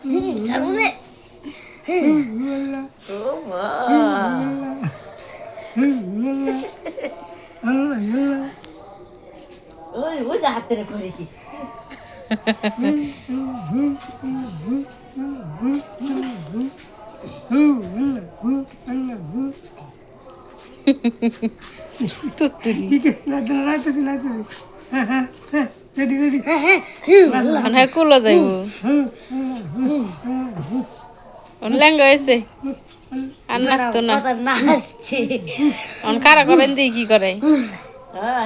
잘못해. 어이 뭐자 하트를 거리기. তুত্তুরি লাইতেছি ready ready মানে কুলো যাইব অনলাইন গেছে আর নাচতো না কথা নাচছে। অন কারা করেন দিয়ে কি করে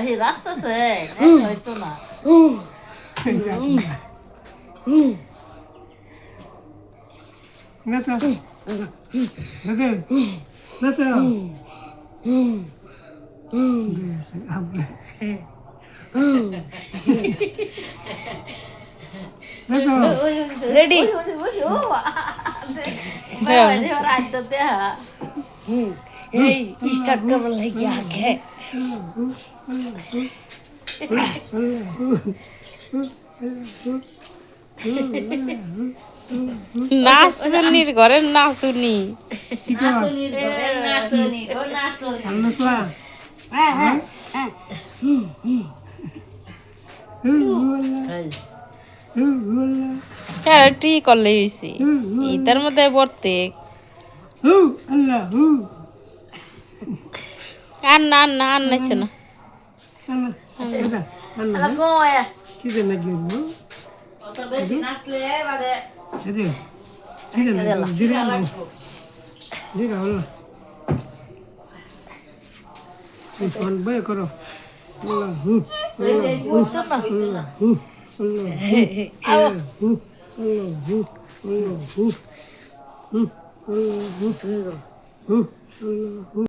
এই রাস্তা আছে হয়তো না। নাচো দাদা নাচো নাচো রেডি এই স্টার্ট করবার লাগে আগে। নাচুনির ঘরে নাচুনি নাচনির ঘরে নাচনি ও নাচনি। নাচলা টি করলে হয়েছি ইতার মধ্যে পড়তে আল্লাহ আর না না আর নাইছো না আলা গোয়া কি দেন লাগলো অত বেশি নাচলে বাদে এদিকে ঠিক আছে জিরা জিরা হলো এই ফোন বয় করো তো না হইতো না। আল্লাহ